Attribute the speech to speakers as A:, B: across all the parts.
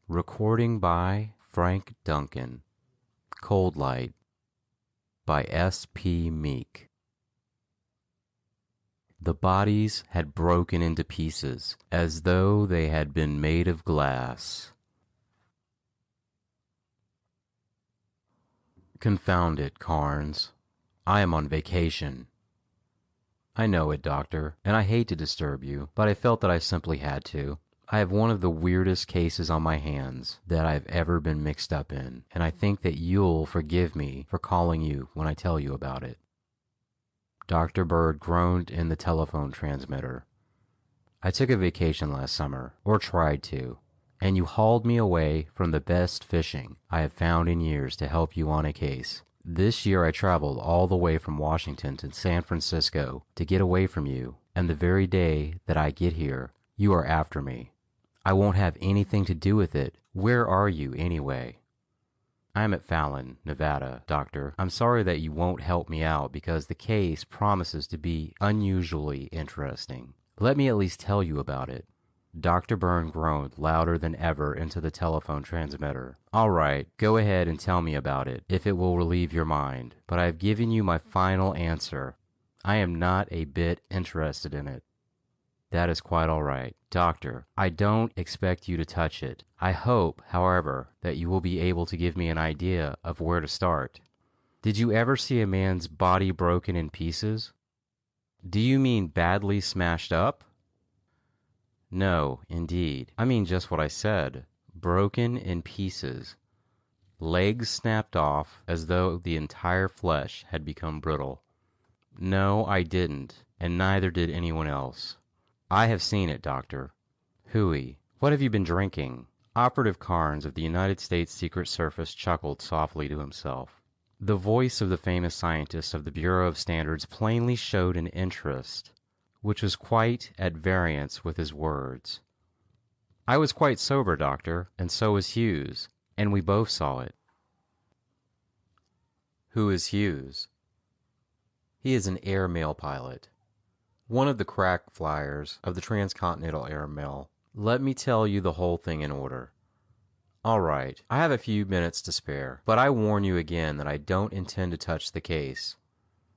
A: Recording by Frank Duncan. Cold Light by S.P. Meek. The bodies had broken into pieces as though they had been made of glass. Confound it, Carnes. I am on vacation. I know it, Doctor, and I hate to disturb you, but I felt that I simply had to. I have one of the weirdest cases on my hands that I've ever been mixed up in, and I think that you'll forgive me for calling you when I tell you about it. Dr. Bird groaned in the telephone transmitter. I took a vacation last summer, or tried to, and you hauled me away from the best fishing I have found in years to help you on a case. This year I traveled all the way from Washington to San Francisco to get away from you, and the very day that I get here, you are after me. I won't have anything to do with it. Where are you, anyway? I am at Fallon, Nevada, Doctor. I'm sorry that you won't help me out because the case promises to be unusually interesting. Let me at least tell you about it. Dr. Byrne groaned louder than ever into the telephone transmitter. All right, go ahead and tell me about it, if it will relieve your mind. But I have given you my final answer. I am not a bit interested in it. That is quite all right. Doctor, I don't expect you to touch it. I hope, however, that you will be able to give me an idea of where to start. Did you ever see a man's body broken in pieces? Do you mean badly smashed up? No, indeed. I mean just what I said. Broken in pieces. Legs snapped off as though the entire flesh had become brittle. No, I didn't, and neither did anyone else. I have seen it, Doctor. Hooey, what have you been drinking? Operative Carnes of the United States Secret Service chuckled softly to himself. The voice of the famous scientist of the Bureau of Standards plainly showed an interest, which was quite at variance with his words. I was quite sober, Doctor, and so was Hughes, and we both saw it. Who is Hughes? He is an airmail pilot. One of the crack flyers of the transcontinental airmail. Let me tell you the whole thing in order. All right, I have a few minutes to spare, but I warn you again that I don't intend to touch the case.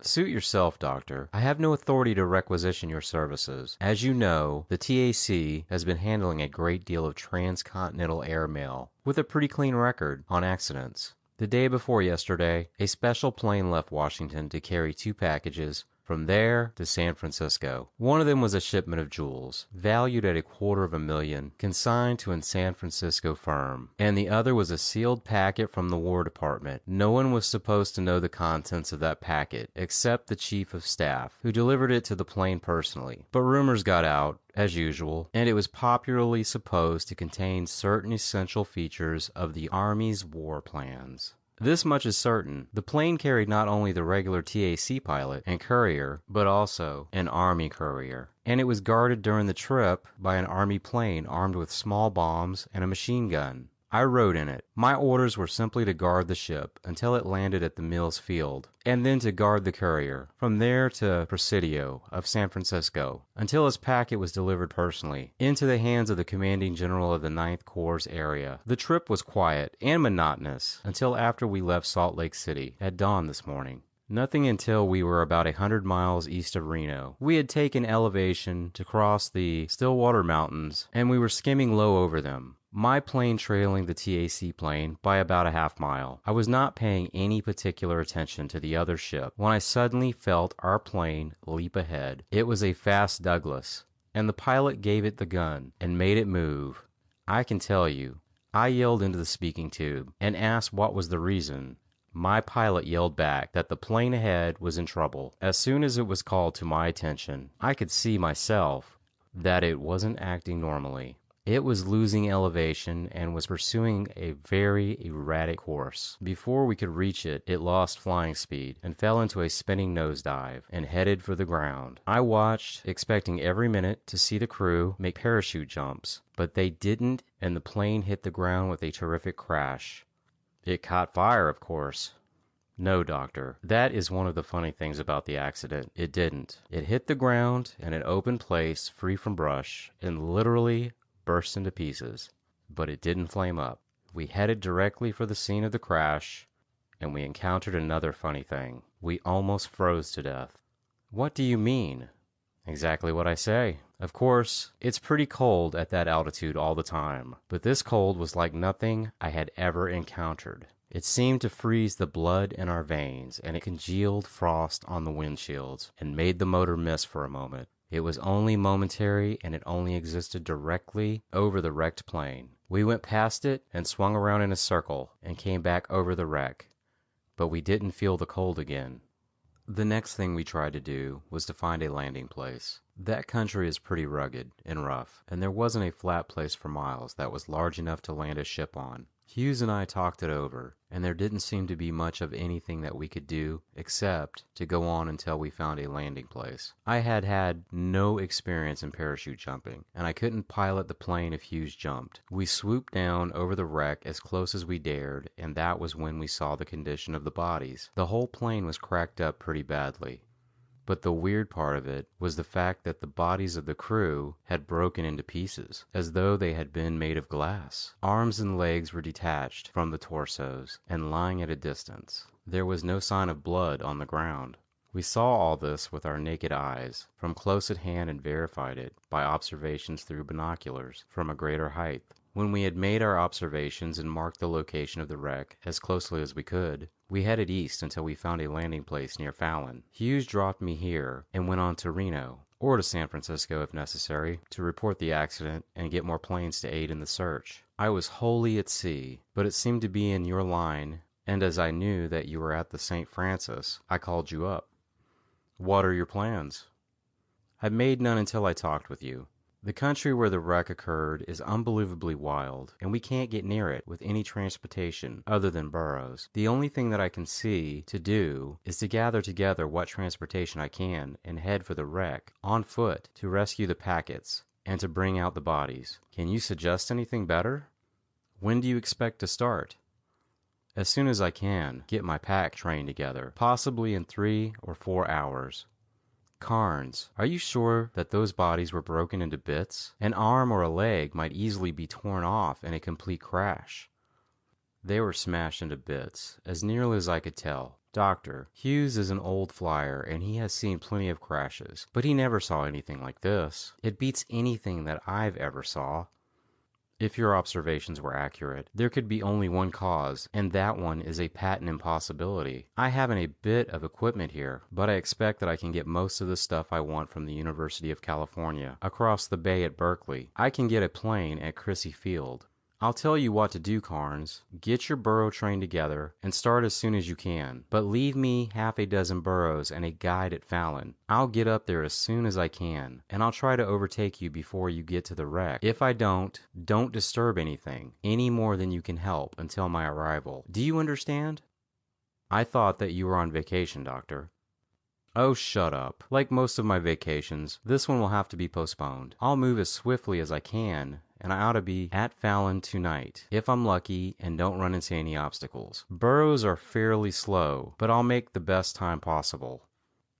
A: Suit yourself, Doctor. I have no authority to requisition your services. As you know, the TAC has been handling a great deal of transcontinental airmail, with a pretty clean record on accidents. The day before yesterday, a special plane left Washington to carry 2 packages from there to San Francisco. One of them was a shipment of jewels, valued at $250,000, consigned to a San Francisco firm, and the other was a sealed packet from the War Department. No one was supposed to know the contents of that packet, except the Chief of Staff, who delivered it to the plane personally. But rumors got out, as usual, and it was popularly supposed to contain certain essential features of the Army's war plans. This much is certain. The plane carried not only the regular TAC pilot and courier, but also an Army courier. And it was guarded during the trip by an Army plane armed with small bombs and a machine gun. I rode in it. My orders were simply to guard the ship until it landed at the Mills Field, and then to guard the courier, from there to Presidio of San Francisco, until his packet was delivered personally, into the hands of the commanding general of the Ninth Corps area. The trip was quiet and monotonous until after we left Salt Lake City at dawn this morning. Nothing until we were about 100 miles east of Reno. We had taken elevation to cross the Stillwater Mountains, and we were skimming low over them, my plane trailing the TAC plane by about a half mile. I was not paying any particular attention to the other ship when I suddenly felt our plane leap ahead. It was a fast Douglas, and the pilot gave it the gun and made it move. I can tell you, I yelled into the speaking tube and asked what was the reason. My pilot yelled back that the plane ahead was in trouble. As soon as it was called to my attention, I could see myself that it wasn't acting normally. It was losing elevation and was pursuing a very erratic course. Before we could reach it, it lost flying speed and fell into a spinning nosedive and headed for the ground. I watched, expecting every minute to see the crew make parachute jumps, but they didn't, and the plane hit the ground with a terrific crash. It caught fire, of course. No, Doctor. That is one of the funny things about the accident. It didn't. It hit the ground in an open place free from brush and literally burst into pieces. but it didn't flame up. We headed directly for the scene of the crash, and we encountered another funny thing. We almost froze to death. What do you mean? Exactly what I say. Of course, it's pretty cold at that altitude all the time, but this cold was like nothing I had ever encountered. It seemed to freeze the blood in our veins, and it congealed frost on the windshields and made the motor miss for a moment. It was only momentary, and it only existed directly over the wrecked plane. We went past it and swung around in a circle and came back over the wreck, but we didn't feel the cold again. The next thing we tried to do was to find a landing place. That country is pretty rugged and rough, and there wasn't a flat place for miles that was large enough to land a ship on. Hughes and I talked it over, and there didn't seem to be much of anything that we could do except to go on until we found a landing place. I had had no experience in parachute jumping, and I couldn't pilot the plane if Hughes jumped. We swooped down over the wreck as close as we dared, and that was when we saw the condition of the bodies. The whole plane was cracked up pretty badly. But the weird part of it was the fact that the bodies of the crew had broken into pieces, as though they had been made of glass. Arms and legs were detached from the torsos and lying at a distance. There was no sign of blood on the ground. We saw all this with our naked eyes from close at hand and verified it by observations through binoculars from a greater height. When we had made our observations and marked the location of the wreck as closely as we could, we headed east until we found a landing place near Fallon. Hughes dropped me here and went on to Reno, or to San Francisco if necessary, to report the accident and get more planes to aid in the search. I was wholly at sea, but it seemed to be in your line, and as I knew that you were at the St. Francis, I called you up. What are your plans? I made none until I talked with you. The country where the wreck occurred is unbelievably wild, and we can't get near it with any transportation other than burros. The only thing that I can see to do is to gather together what transportation I can and head for the wreck on foot to rescue the packets and to bring out the bodies. Can you suggest anything better? When do you expect to start? As soon as I can get my pack train together, possibly in 3 or 4 hours. Carnes, are you sure that those bodies were broken into bits? An arm or a leg might easily be torn off in a complete crash. They were smashed into bits, as nearly as I could tell. Doctor, Hughes is an old flyer, and he has seen plenty of crashes, but he never saw anything like this. It beats anything that I've ever saw. If your observations were accurate, there could be only one cause, and that one is a patent impossibility. I haven't a bit of equipment here, but I expect that I can get most of the stuff I want from the University of California, across the bay at Berkeley. I can get a plane at Crissy Field. I'll tell you what to do, Carnes. Get your burro train together and start as soon as you can. But leave me half a dozen burros and a guide at Fallon. I'll get up there as soon as I can, and I'll try to overtake you before you get to the wreck. If I don't disturb anything, any more than you can help until my arrival. Do you understand? I thought that you were on vacation, Doctor. Oh, shut up. Like most of my vacations, this one will have to be postponed. I'll move as swiftly as I can, and I ought to be at Fallon tonight, if I'm lucky and don't run into any obstacles. Burros are fairly slow, but I'll make the best time possible.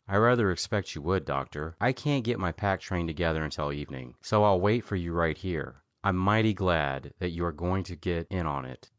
A: I rather expect you would, Doctor. I can't get my pack train together until evening, so I'll wait for you right here. I'm mighty glad that you are going to get in on it.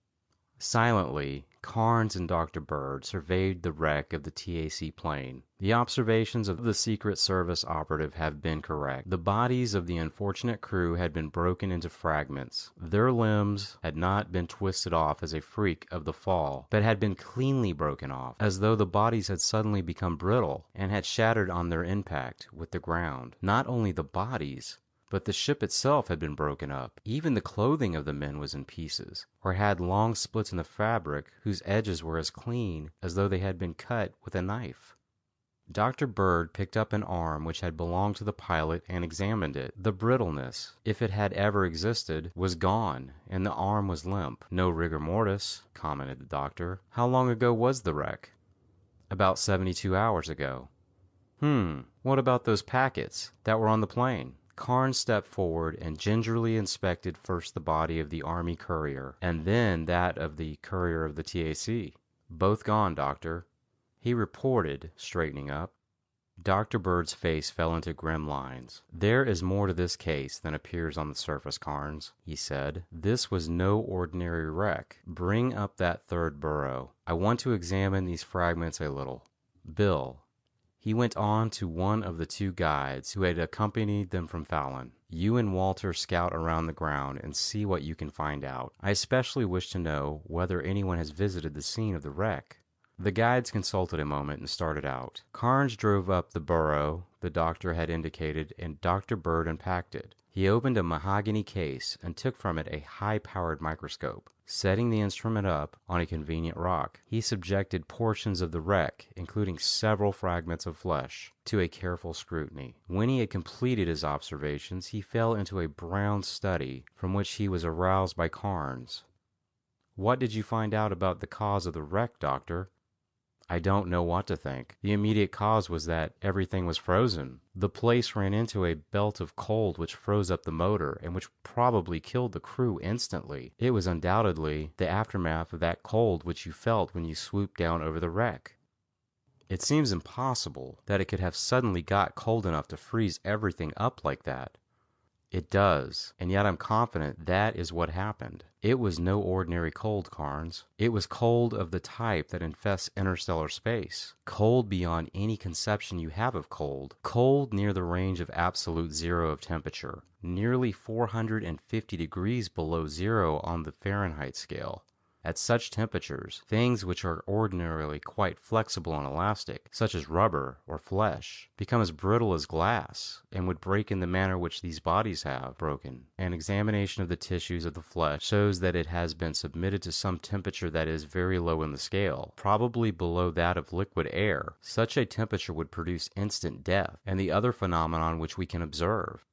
A: Silently, Carnes and Dr. Bird surveyed the wreck of the TAC plane. The observations of the Secret Service operative have been correct. The bodies of the unfortunate crew had been broken into fragments. Their limbs had not been twisted off as a freak of the fall, but had been cleanly broken off, as though the bodies had suddenly become brittle and had shattered on their impact with the ground. Not only the bodies, but the ship itself had been broken up. Even the clothing of the men was in pieces, or had long splits in the fabric whose edges were as clean as though they had been cut with a knife. Dr. Bird picked up an arm which had belonged to the pilot and examined it. The brittleness, if it had ever existed, was gone, and the arm was limp. No rigor mortis, commented the doctor. How long ago was the wreck? About 72 hours ago. What about those packets that were on the plane? Carnes stepped forward and gingerly inspected first the body of the Army courier, and then that of the courier of the TAC. Both gone, Doctor, he reported, straightening up. Dr. Bird's face fell into grim lines. "There is more to this case than appears on the surface, Carnes," he said. "This was no ordinary wreck. Bring up that third burrow. I want to examine these fragments a little. Bill." He went on to one of the two guides who had accompanied them from Fallon. "You and Walter scout around the ground and see what you can find out. I especially wish to know whether anyone has visited the scene of the wreck." The guides consulted a moment and started out. Carnes drove up the burrow the doctor had indicated, and Dr. Bird unpacked it. He opened a mahogany case and took from it a high-powered microscope. Setting the instrument up on a convenient rock, he subjected portions of the wreck, including several fragments of flesh, to a careful scrutiny. When he had completed his observations, he fell into a brown study from which he was aroused by Carnes. "What did you find out about the cause of the wreck, Doctor?" "I don't know what to think. The immediate cause was that everything was frozen. The place ran into a belt of cold which froze up the motor and which probably killed the crew instantly. It was undoubtedly the aftermath of that cold which you felt when you swooped down over the wreck." "It seems impossible that it could have suddenly got cold enough to freeze everything up like that." "It does, and yet I'm confident that is what happened. It was no ordinary cold, Carnes. It was cold of the type that infests interstellar space. Cold beyond any conception you have of cold. Cold near the range of absolute zero of temperature. Nearly 450 degrees below zero on the Fahrenheit scale. At such temperatures, things which are ordinarily quite flexible and elastic, such as rubber or flesh, become as brittle as glass, and would break in the manner which these bodies have broken. An examination of the tissues of the flesh shows that it has been submitted to some temperature that is very low in the scale, probably below that of liquid air. Such a temperature would produce instant death, and the other phenomenon which we can observe."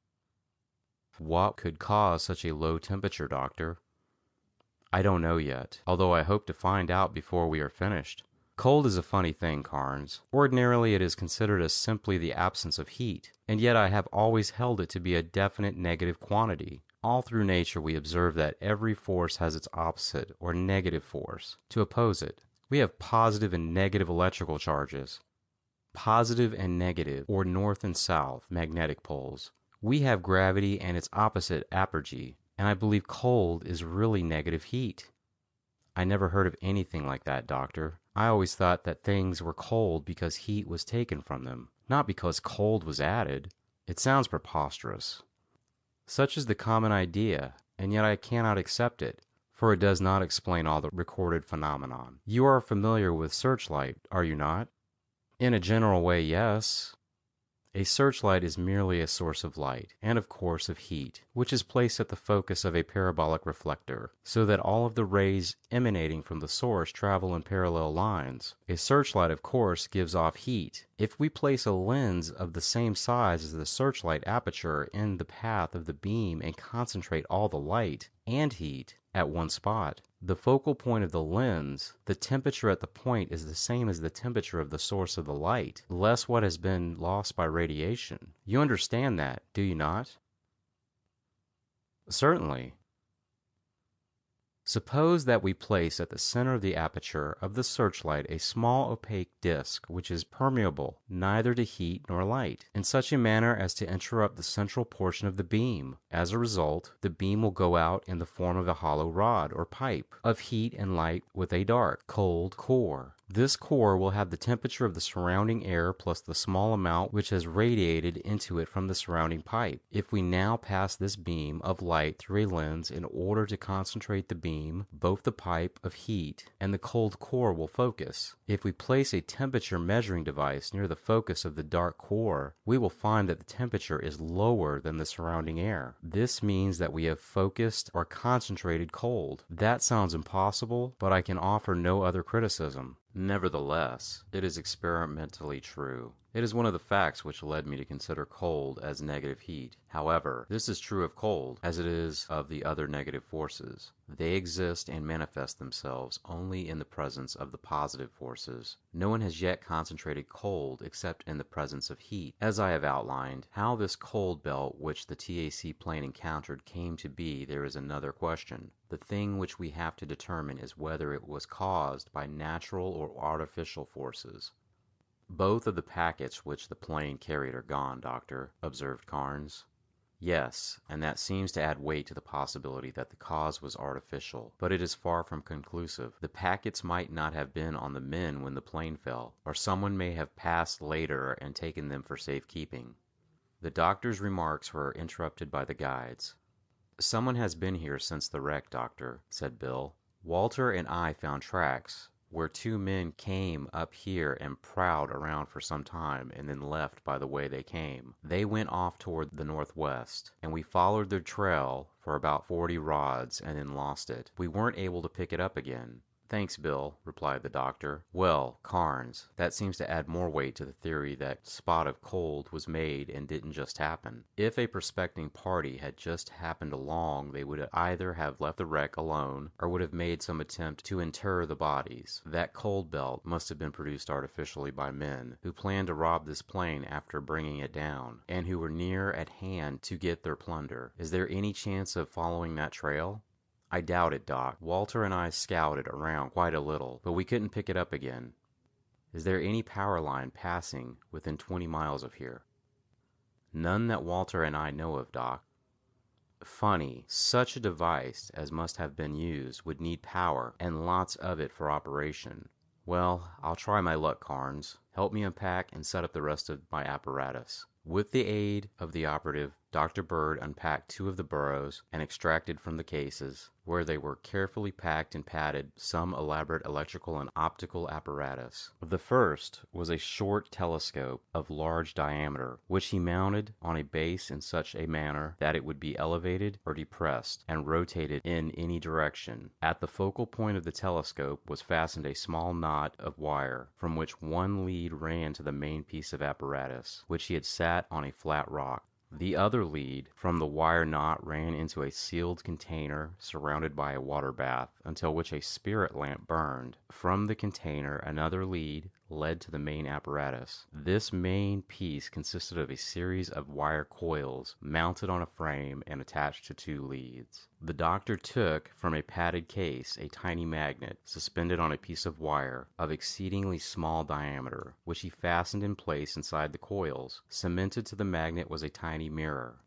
A: "What could cause such a low temperature, Doctor?" "I don't know yet, although I hope to find out before we are finished. Cold is a funny thing, Carnes. Ordinarily it is considered as simply the absence of heat, and yet I have always held it to be a definite negative quantity. All through nature we observe that every force has its opposite, or negative force, to oppose it. We have positive and negative electrical charges, positive and negative, or north and south, magnetic poles. We have gravity and its opposite, apergy. And I believe cold is really negative heat." "I never heard of anything like that, Doctor. I always thought that things were cold because heat was taken from them, not because cold was added. It sounds preposterous." "Such is the common idea, and yet I cannot accept it, for it does not explain all the recorded phenomenon. You are familiar with searchlight, are you not?" "In a general way, yes." A searchlight is merely a source of light, and of course of heat, which is placed at the focus of a parabolic reflector, so that all of the rays emanating from the source travel in parallel lines. A searchlight, of course, gives off heat. If we place a lens of the same size as the searchlight aperture in the path of the beam and concentrate all the light and heat at one spot, the focal point of the lens, the temperature at the point is the same as the temperature of the source of the light, less what has been lost by radiation. You understand that, do you not?" "Certainly." Suppose that we place at the center of the aperture of the searchlight a small opaque disc which is permeable neither to heat nor light, in such a manner as to interrupt the central portion of the beam. As a result, the beam will go out in the form of a hollow rod or pipe of heat and light with a dark, cold core. This core will have the temperature of the surrounding air plus the small amount which has radiated into it from the surrounding pipe. If we now pass this beam of light through a lens in order to concentrate the beam, both the pipe of heat and the cold core will focus. If we place a temperature measuring device near the focus of the dark core, we will find that the temperature is lower than the surrounding air. This means that we have focused or concentrated cold. That sounds impossible, but I can offer no other criticism. Nevertheless, it is experimentally true. It is one of the facts which led me to consider cold as negative heat. However, this is true of cold as it is of the other negative forces. They exist and manifest themselves only in the presence of the positive forces. No one has yet concentrated cold except in the presence of heat. As I have outlined, how this cold belt which the TAC plane encountered came to be, there is another question. The thing which we have to determine is whether it was caused by natural or artificial forces. Both of the packets which the plane carried are gone, Doctor, observed Carnes. Yes, and that seems to add weight to the possibility that the cause was artificial, but it is far from conclusive. The packets might not have been on the men when the plane fell, or someone may have passed later and taken them for safekeeping. The doctor's remarks were interrupted by the guides. Someone has been here since the wreck, Doctor, said Bill. Walter and I found tracks where two men came up here and prowled around for some time and then left by the way they came. They went off toward the northwest, and we followed their trail for about 40 rods and then lost it. We weren't able to pick it up again. Thanks, Bill, replied the doctor. Well, Carnes, that seems to add more weight to the theory that spot of cold was made and didn't just happen. If a prospecting party had just happened along, they would either have left the wreck alone or would have made some attempt to inter the bodies. That cold belt must have been produced artificially by men who planned to rob this plane after bringing it down, and who were near at hand to get their plunder. Is there any chance of following that trail? I doubt it, Doc. Walter and I scouted around quite a little, but we couldn't pick it up again. Is there any power line passing within 20 miles of here? None that Walter and I know of, Doc. Funny, such a device as must have been used would need power, and lots of it for operation. Well, I'll try my luck, Carnes. Help me unpack and set up the rest of my apparatus. With the aid of the operative, Dr. Bird unpacked two of the burros and extracted from the cases, where they were carefully packed and padded, some elaborate electrical and optical apparatus. The first was a short telescope of large diameter, which he mounted on a base in such a manner that it would be elevated or depressed and rotated in any direction. At the focal point of the telescope was fastened a small knot of wire, from which one lead ran to the main piece of apparatus, which he had sat on a flat rock. The other lead from the wire knot ran into a sealed container surrounded by a water bath, until which a spirit lamp burned. From the container, another lead led to the main apparatus. This main piece consisted of a series of wire coils mounted on a frame and attached to two leads. The doctor took from a padded case a tiny magnet suspended on a piece of wire of exceedingly small diameter, which he fastened in place inside the coils. Cemented to the magnet was a tiny mirror.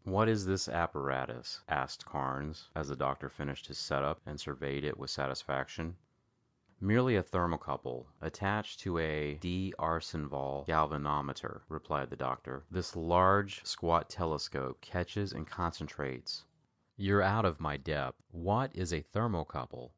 A: "What is this apparatus?" asked Carnes, as the doctor finished his setup and surveyed it with satisfaction. "Merely a thermocouple, attached to a D'Arsonval galvanometer," replied the doctor. "This large, squat telescope catches and concentrates." "You're out of my depth. What is a thermocouple?"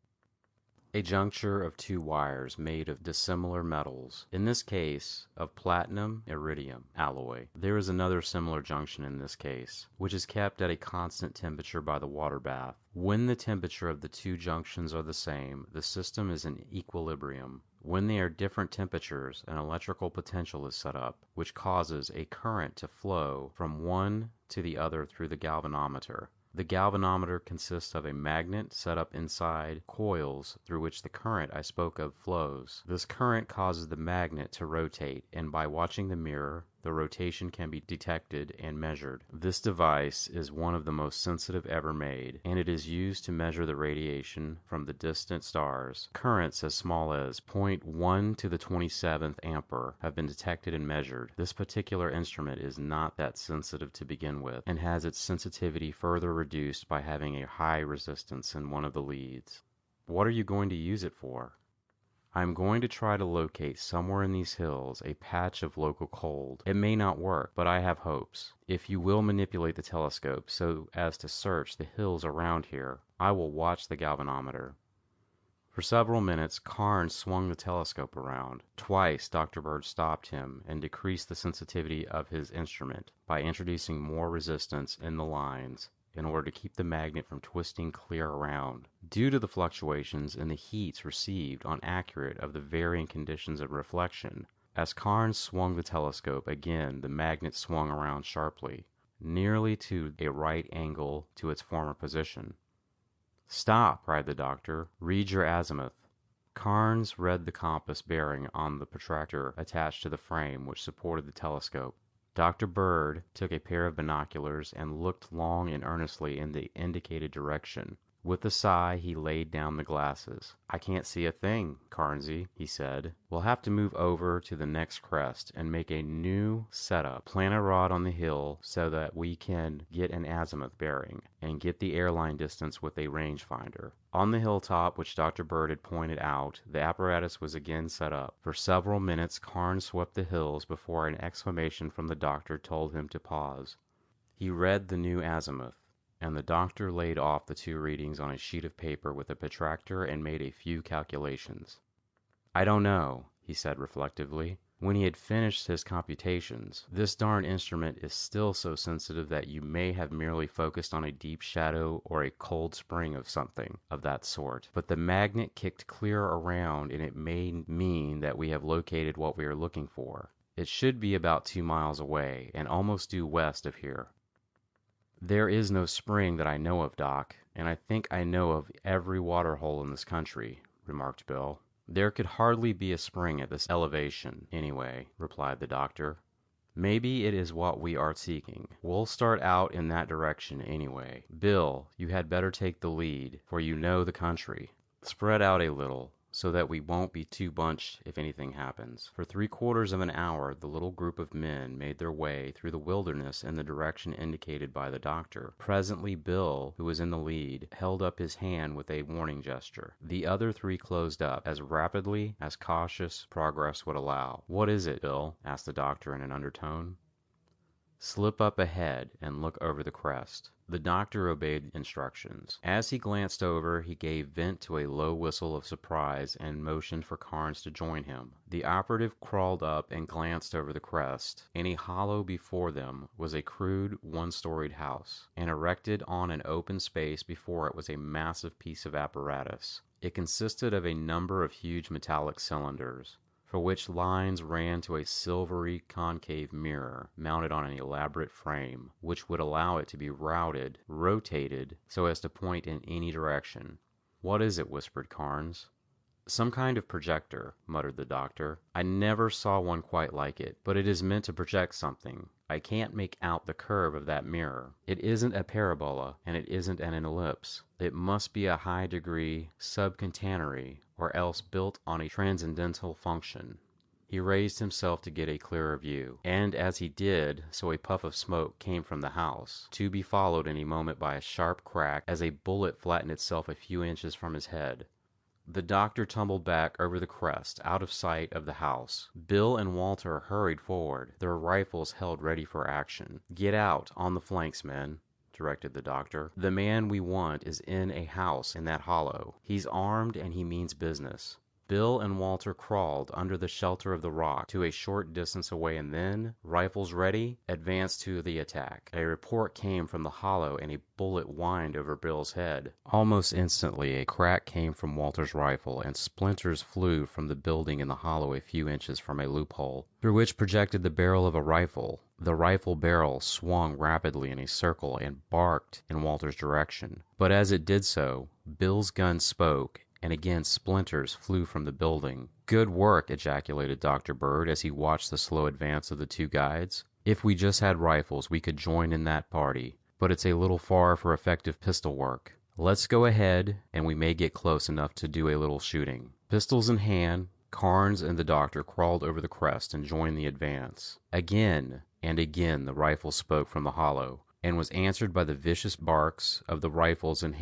A: "A juncture of two wires made of dissimilar metals, in this case of platinum iridium alloy. There is another similar junction in this case, which is kept at a constant temperature by the water bath. When the temperature of the two junctions are the same, the system is in equilibrium. When they are different temperatures, an electrical potential is set up, which causes a current to flow from one to the other through the galvanometer. The galvanometer consists of a magnet set up inside coils through which the current I spoke of flows. This current causes the magnet to rotate, and by watching the mirror, the rotation can be detected and measured. This device is one of the most sensitive ever made, and it is used to measure the radiation from the distant stars. Currents as small as 0.1 to the 27th ampere have been detected and measured. This particular instrument is not that sensitive to begin with, and has its sensitivity further reduced by having a high resistance in one of the leads. What are you going to use it for? I'm going to try to locate somewhere in these hills a patch of local cold. It may not work, but I have hopes. If you will manipulate the telescope so as to search the hills around here, I will watch the galvanometer." For several minutes, Carnes swung the telescope around. Twice, Dr. Bird stopped him and decreased the sensitivity of his instrument by introducing more resistance in the lines, in order to keep the magnet from twisting clear around. Due to the fluctuations in the heats received on accurate of the varying conditions of reflection, as Carnes swung the telescope again, the magnet swung around sharply, nearly to a right angle to its former position. "Stop!" cried the doctor. "Read your azimuth." Carnes read the compass bearing on the protractor attached to the frame which supported the telescope. Dr. Bird took a pair of binoculars and looked long and earnestly in the indicated direction. With a sigh, he laid down the glasses. "I can't see a thing, Carnsey," he said. "We'll have to move over to the next crest and make a new setup. Plant a rod on the hill so that we can get an azimuth bearing, and get the airline distance with a rangefinder." On the hilltop which Dr. Bird had pointed out, the apparatus was again set up. For several minutes Carnes swept the hills before an exclamation from the doctor told him to pause. He read the new azimuth, and the doctor laid off the two readings on a sheet of paper with a protractor and made a few calculations. "I don't know," he said reflectively, when he had finished his computations. "This darn instrument is still so sensitive that you may have merely focused on a deep shadow or a cold spring of something of that sort. But the magnet kicked clear around, and it may mean that we have located what we are looking for. It should be about 2 miles away, and almost due west of here." "There is no spring that I know of, Doc, and I think I know of every water hole in this country," remarked Bill. "There could hardly be a spring at this elevation, anyway," replied the doctor. "Maybe it is what we are seeking. We'll start out in that direction, anyway. Bill, you had better take the lead, for you know the country. Spread out a little, so that we won't be too bunched if anything happens." For 3/4 of an hour the little group of men made their way through the wilderness in the direction indicated by the doctor. Presently Bill, who was in the lead, held up his hand with a warning gesture. The other three closed up, as rapidly as cautious progress would allow. "What is it, Bill?" asked the doctor in an undertone. "Slip up ahead and look over the crest." The doctor obeyed instructions. As he glanced over, he gave vent to a low whistle of surprise and motioned for Carnes to join him. The operative crawled up and glanced over the crest. In a hollow before them was a crude, one-storied house, and erected on an open space before it was a massive piece of apparatus. It consisted of a number of huge metallic cylinders, for which lines ran to a silvery concave mirror mounted on an elaborate frame, which would allow it to be rotated so as to point in any direction. "What is it?" whispered Carnes. "Some kind of projector," muttered the doctor. "I never saw one quite like it, but it is meant to project something. I can't make out the curve of that mirror. It isn't a parabola, and it isn't an ellipse. It must be a high-degree subcatenary, or else built on a transcendental function." He raised himself to get a clearer view, and as he did so a puff of smoke came from the house, to be followed in a moment by a sharp crack as a bullet flattened itself a few inches from his head. The doctor tumbled back over the crest, out of sight of the house. Bill and Walter hurried forward, their rifles held ready for action. "Get out, on the flanks, men," directed the doctor. "The man we want is in a house in that hollow. He's armed and he means business." Bill and Walter crawled under the shelter of the rock to a short distance away and then, rifles ready, advanced to the attack. A report came from the hollow and a bullet whined over Bill's head. Almost instantly a crack came from Walter's rifle and splinters flew from the building in the hollow a few inches from a loophole, through which projected the barrel of a rifle. The rifle barrel swung rapidly in a circle and barked in Walter's direction. But as it did so, Bill's gun spoke, and again splinters flew from the building. "Good work," ejaculated Dr. Bird as he watched the slow advance of the two guides. "If we just had rifles, we could join in that party, but it's a little far for effective pistol work. Let's go ahead, and we may get close enough to do a little shooting." Pistols in hand, Carnes and the doctor crawled over the crest and joined the advance. Again and again the rifle spoke from the hollow, and was answered by the vicious barks of the rifles in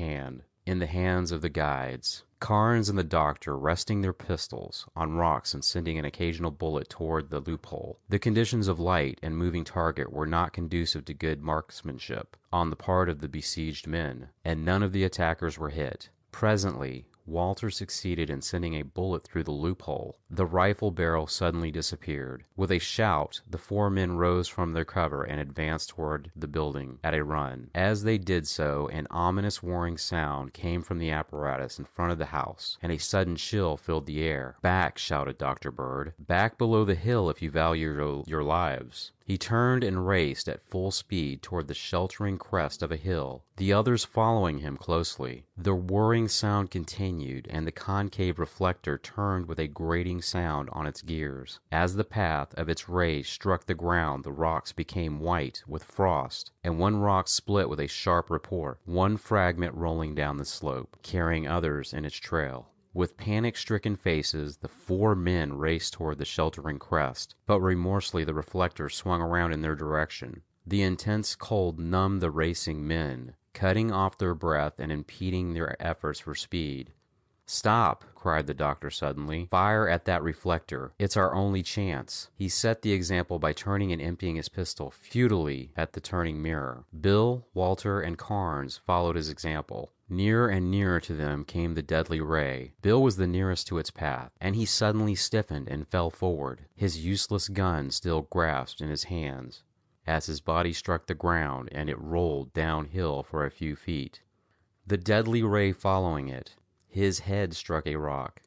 A: the hands of the guides. Carnes and the doctor resting their pistols on rocks and sending an occasional bullet toward the loophole. The conditions of light and moving target were not conducive to good marksmanship on the part of the besieged men, and none of the attackers were hit. Presently Walter succeeded in sending a bullet through the loophole. The rifle barrel suddenly disappeared. With a shout, the four men rose from their cover and advanced toward the building at a run. As they did so, an ominous warning sound came from the apparatus in front of the house, and a sudden chill filled the air. "Back!" shouted Dr. Bird. "Back below the hill if you value your lives." He turned and raced at full speed toward the sheltering crest of a hill, the others following him closely. The whirring sound continued, and the concave reflector turned with a grating sound on its gears. As the path of its rays struck the ground, the rocks became white with frost, and one rock split with a sharp report, one fragment rolling down the slope, carrying others in its trail. With panic-stricken faces, the 4 men raced toward the sheltering crest, but remorselessly the reflector swung around in their direction. The intense cold numbed the racing men, cutting off their breath and impeding their efforts for speed. "Stop!" cried the doctor suddenly. "Fire at that reflector. It's our only chance." He set the example by turning and emptying his pistol futilely at the turning mirror. Bill, Walter, and Carnes followed his example. Nearer and nearer to them came the deadly ray. Bill was the nearest to its path, and he suddenly stiffened and fell forward, his useless gun still grasped in his hands, as his body struck the ground and it rolled downhill for a few feet. The deadly ray following it, his head struck a rock,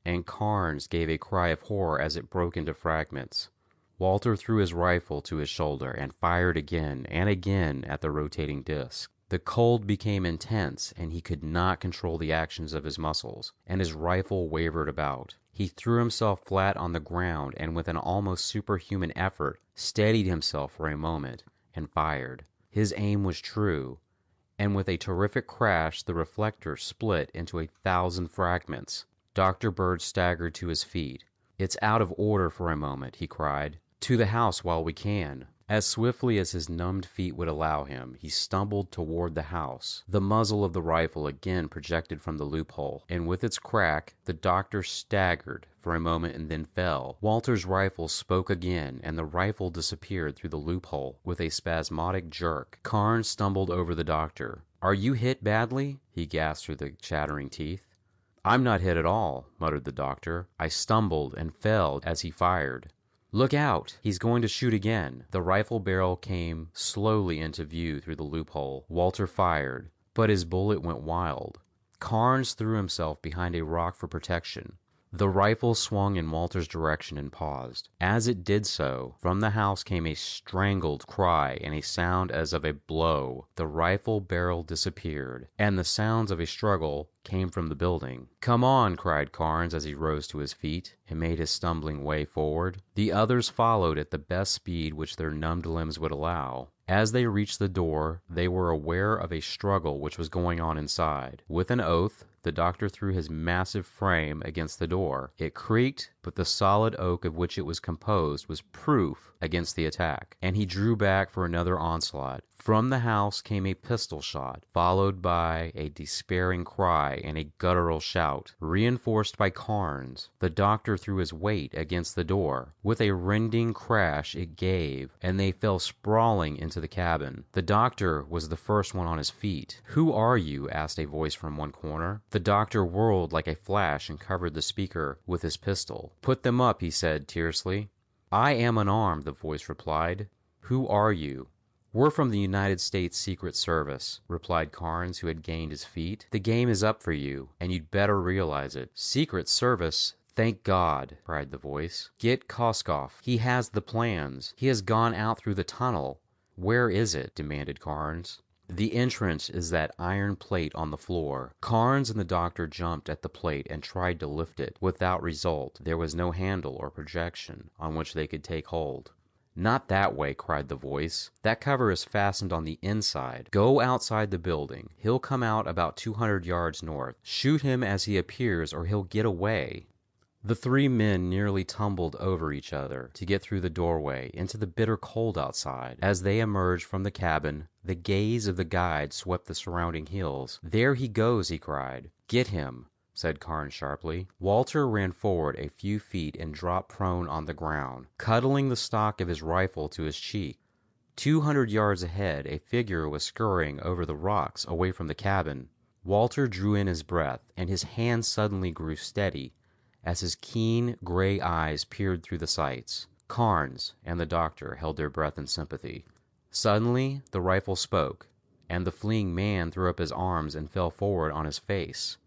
A: and Carnes gave a cry of horror as it broke into fragments. Walter threw his rifle to his shoulder and fired again and again at the rotating disc. The cold became intense, and he could not control the actions of his muscles, and his rifle wavered about. He threw himself flat on the ground and with an almost superhuman effort steadied himself for a moment and fired. His aim was true, and with a terrific crash the reflector split into 1,000 fragments. Dr. Bird staggered to his feet. "It's out of order for a moment," he cried. "To the house while we can." As swiftly as his numbed feet would allow him, he stumbled toward the house. The muzzle of the rifle again projected from the loophole, and with its crack, the doctor staggered for a moment and then fell. Walter's rifle spoke again, and the rifle disappeared through the loophole with a spasmodic jerk. Carnes stumbled over the doctor. "Are you hit badly?" he gasped through the chattering teeth. "I'm not hit at all," muttered the doctor. "I stumbled and fell as he fired." "Look out! He's going to shoot again." The rifle barrel came slowly into view through the loophole. Walter fired, but his bullet went wild. Carnes threw himself behind a rock for protection. The rifle swung in Walter's direction and paused. As it did so, from the house came a strangled cry and a sound as of a blow. The rifle barrel disappeared, and the sounds of a struggle came from the building. "Come on!" cried Carnes as he rose to his feet and made his stumbling way forward. The others followed at the best speed which their numbed limbs would allow. As they reached the door, they were aware of a struggle which was going on inside. With an oath, the doctor threw his massive frame against the door. It creaked, but the solid oak of which it was composed was proof against the attack, and he drew back for another onslaught. From the house came a pistol shot, followed by a despairing cry and a guttural shout, reinforced by Carnes. The doctor threw his weight against the door. With a rending crash it gave, and they fell sprawling into the cabin. The doctor was the first one on his feet. "Who are you?" asked a voice from one corner. The doctor whirled like a flash and covered the speaker with his pistol. "Put them up," he said tersely. "I am unarmed," the voice replied. "Who are you?" "We're from the United States Secret Service," replied Carnes, who had gained his feet. "The game is up for you, and you'd better realize it." "Secret Service? Thank God!" cried the voice. "Get Koskoff. He has the plans. He has gone out through the tunnel." "Where is it?" demanded Carnes. "The entrance is that iron plate on the floor." Carnes and the doctor jumped at the plate and tried to lift it. Without result. There was no handle or projection on which they could take hold. "Not that way," cried the voice. "That cover is fastened on the inside. Go outside the building. He'll come out about 200 yards north. Shoot him as he appears or he'll get away." The 3 men nearly tumbled over each other to get through the doorway into the bitter cold outside. As they emerged from the cabin, the gaze of the guide swept the surrounding hills. "There he goes," he cried. "Get him," said Carnes sharply. Walter ran forward a few feet and dropped prone on the ground, cuddling the stock of his rifle to his cheek. 200 yards ahead, a figure was scurrying over the rocks away from the cabin. Walter drew in his breath, and his hand suddenly grew steady as his keen gray eyes peered through the sights. Carnes and the doctor held their breath in sympathy. Suddenly, the rifle spoke, and the fleeing man threw up his arms and fell forward on his face.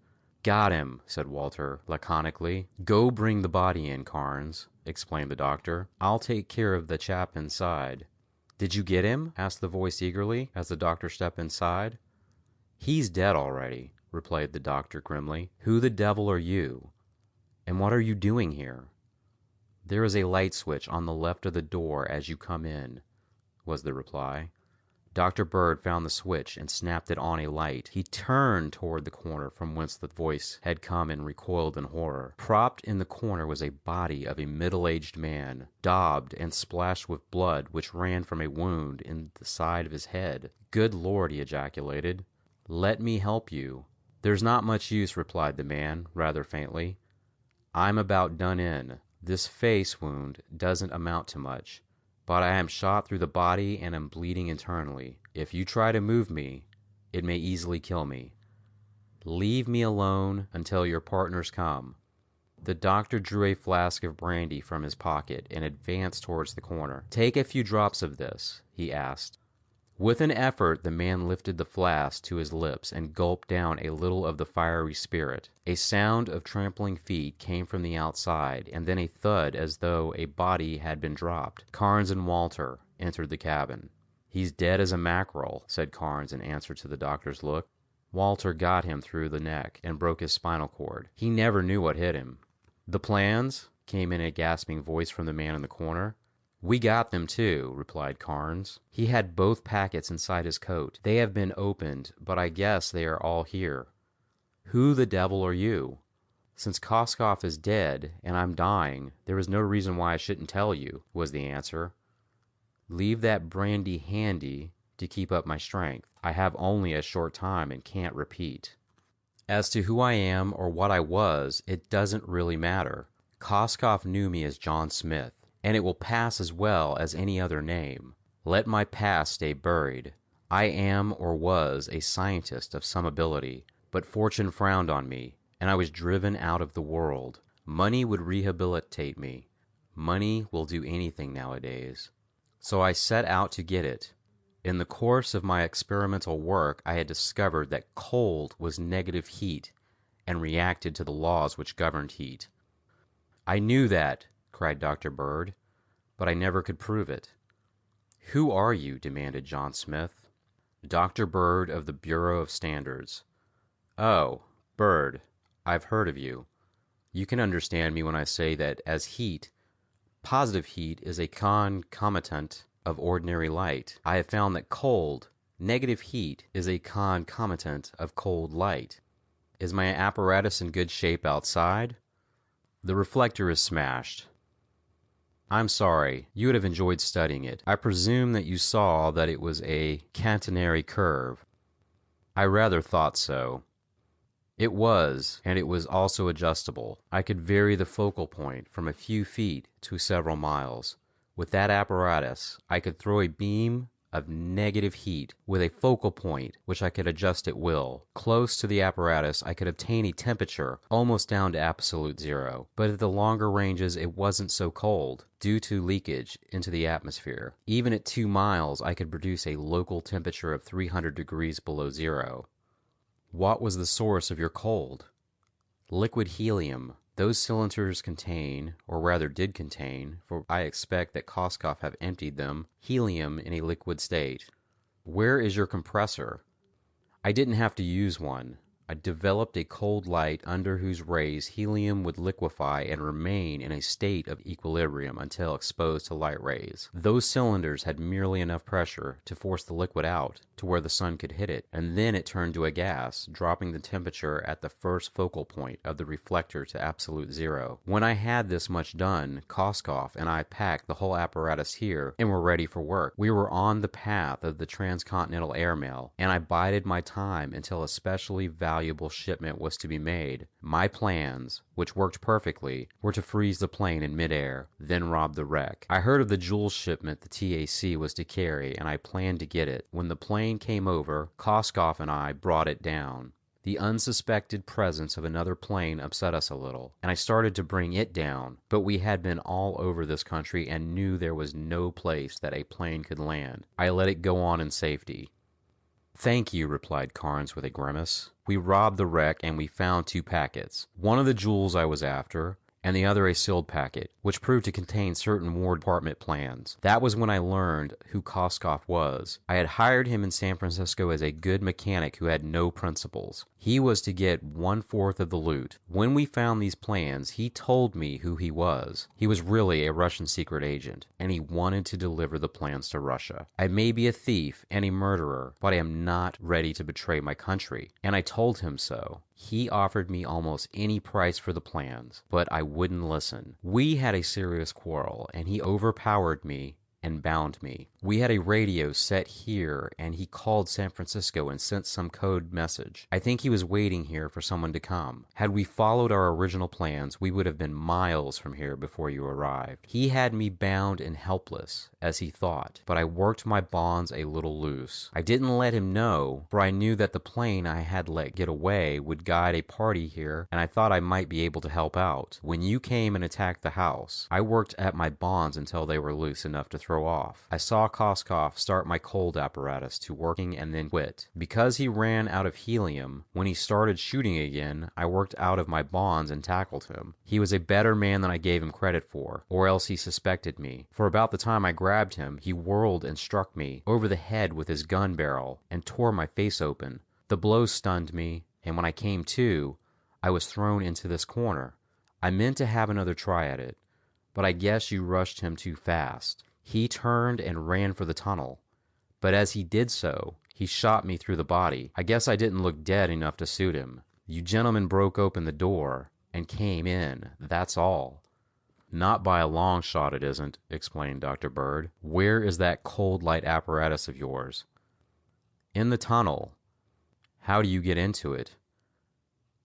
A: Got him, said Walter laconically. Go bring the body in, Carnes, explained the doctor. I'll take care of the chap inside. Did you get him? Asked the voice eagerly as the doctor stepped inside. He's dead already, replied the doctor grimly. Who the devil are you? And what are you doing here? There is a light switch on the left of the door as you come in, was the reply. Dr. Bird found the switch and snapped it on a light. He turned toward the corner from whence the voice had come and recoiled in horror. Propped in the corner was a body of a middle-aged man, daubed and splashed with blood which ran from a wound in the side of his head. Good Lord, he ejaculated. Let me help you. There's not much use, replied the man, rather faintly. I'm about done in. This face wound doesn't amount to much, but I am shot through the body and am bleeding internally. If you try to move me, it may easily kill me. Leave me alone until your partners come. The doctor drew a flask of brandy from his pocket and advanced towards the corner. Take a few drops of this, he asked. With an effort, the man lifted the flask to his lips and gulped down a little of the fiery spirit. A sound of trampling feet came from the outside, and then a thud as though a body had been dropped. Carnes and Walter entered the cabin. He's dead as a mackerel, said Carnes in answer to the doctor's look. Walter got him through the neck and broke his spinal cord. He never knew what hit him. The plans? Came in a gasping voice from the man in the corner. We got them, too, replied Carnes. He had both packets inside his coat. They have been opened, but I guess they are all here. Who the devil are you? Since Koskov is dead, and I'm dying, there is no reason why I shouldn't tell you, was the answer. Leave that brandy handy to keep up my strength. I have only a short time and can't repeat. As to who I am or what I was, it doesn't really matter. Koskov knew me as John Smith, and it will pass as well as any other name. Let my past stay buried. I am or was a scientist of some ability, but fortune frowned on me, and I was driven out of the world. Money would rehabilitate me. Money will do anything nowadays. So I set out to get it. In the course of my experimental work, I had discovered that cold was negative heat and reacted to the laws which governed heat. I knew that, cried Dr. Bird, but I never could prove it. Who are you? Demanded John Smith. Dr. Bird of the Bureau of Standards. Oh, Bird, I've heard of you. You can understand me when I say that as heat, positive heat is a concomitant of ordinary light. I have found that cold, negative heat, is a concomitant of cold light. Is my apparatus in good shape outside? The reflector is smashed. I'm sorry, you would have enjoyed studying it. I presume that you saw that it was a catenary curve. I rather thought so. It was, and it was also adjustable. I could vary the focal point from a few feet to several miles. With that apparatus, I could throw a beam of negative heat with a focal point which I could adjust at will. Close to the apparatus, I could obtain a temperature almost down to absolute zero, but at the longer ranges it wasn't so cold, due to leakage into the atmosphere. Even at 2 miles, I could produce a local temperature of 300 degrees below zero. What was the source of your cold? Liquid helium. Those cylinders contain, or rather did contain, for I expect that Koskov have emptied them, helium in a liquid state. Where is your compressor? I didn't have to use one. I developed a cold light under whose rays helium would liquefy and remain in a state of equilibrium until exposed to light rays. Those cylinders had merely enough pressure to force the liquid out to where the sun could hit it, and then it turned to a gas, dropping the temperature at the first focal point of the reflector to absolute zero. When I had this much done, Koskov and I packed the whole apparatus here and were ready for work. We were on the path of the transcontinental airmail, and I bided my time until a specially valuable shipment was to be made. My plans, which worked perfectly, were to freeze the plane in midair, then rob the wreck. I heard of the jewel shipment the TAC was to carry, and I planned to get it. When the plane came over, Koskov and I brought it down. The unsuspected presence of another plane upset us a little, and I started to bring it down, but we had been all over this country and knew there was no place that a plane could land. I let it go on in safety. Thank you, replied Carnes with a grimace. We robbed the wreck and we found 2 packets. One of the jewels I was after, and the other a sealed packet, which proved to contain certain War Department plans. That was when I learned who Koskov was. I had hired him in San Francisco as a good mechanic who had no principles. He was to get 1/4 of the loot. When we found these plans, he told me who he was. He was really a Russian secret agent, and he wanted to deliver the plans to Russia. I may be a thief and a murderer, but I am not ready to betray my country, and I told him so. He offered me almost any price for the plans, but I wouldn't listen. We had a serious quarrel, and he overpowered me and bound me. We had a radio set here, and he called San Francisco and sent some code message. I think he was waiting here for someone to come. Had we followed our original plans, we would have been miles from here before you arrived. He had me bound and helpless, as he thought, but I worked my bonds a little loose. I didn't let him know, for I knew that the plane I had let get away would guide a party here, and I thought I might be able to help out. When you came and attacked the house, I worked at my bonds until they were loose enough to throw off. I saw Koskov start my cold apparatus to working and then quit. Because he ran out of helium, when he started shooting again, I worked out of my bonds and tackled him. He was a better man than I gave him credit for, or else he suspected me. For about the time I grabbed him, he whirled and struck me over the head with his gun barrel and tore my face open. The blow stunned me, and when I came to, I was thrown into this corner. I meant to have another try at it, but I guess you rushed him too fast. He turned and ran for the tunnel, but as he did so, he shot me through the body. I guess I didn't look dead enough to suit him. You gentlemen broke open the door and came in, that's all. Not by a long shot it isn't, explained Dr. Bird. Where is that cold light apparatus of yours? In the tunnel. How do you get into it?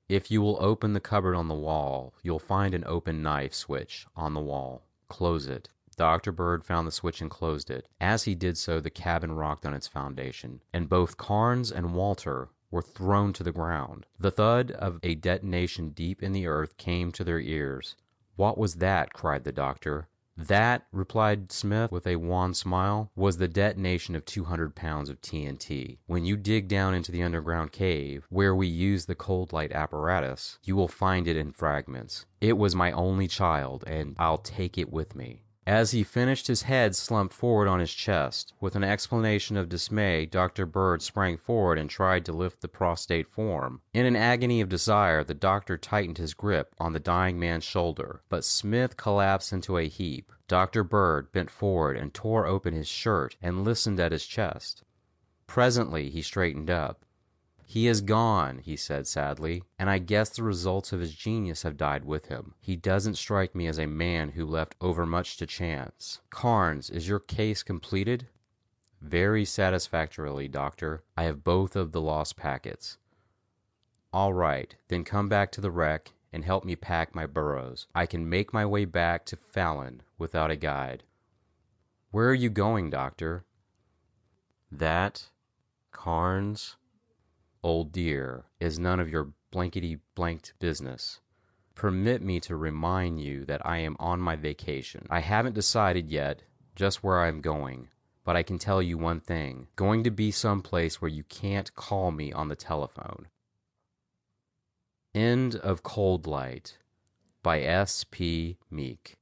A: If you will open the cupboard on the wall, you'll find an open knife switch on the wall. Close it. Dr. Bird found the switch and closed it. As he did so, the cabin rocked on its foundation, and both Carnes and Walter were thrown to the ground. The thud of a detonation deep in the earth came to their ears. What was that? Cried the doctor. That, replied Smith with a wan smile, was the detonation of 200 pounds of TNT. When you dig down into the underground cave, where we use the cold light apparatus, you will find it in fragments. It was my only child, and I'll take it with me. As he finished, his head slumped forward on his chest. With an exclamation of dismay, Dr. Bird sprang forward and tried to lift the prostrate form. In an agony of desire, the doctor tightened his grip on the dying man's shoulder, but Smith collapsed into a heap. Dr. Bird bent forward and tore open his shirt and listened at his chest. Presently, he straightened up. He is gone, he said sadly, and I guess the results of his genius have died with him. He doesn't strike me as a man who left overmuch to chance. Carnes, is your case completed? Very satisfactorily, Doctor. I have both of the lost packets. All right, then come back to the wreck and help me pack my burros. I can make my way back to Fallon without a guide. Where are you going, Doctor? That, Carnes, old dear, is none of your blankety-blanked business. Permit me to remind you that I am on my vacation. I haven't decided yet just where I'm going, but I can tell you one thing. Going to be someplace where you can't call me on the telephone. End of Cold Light by S. P. Meek.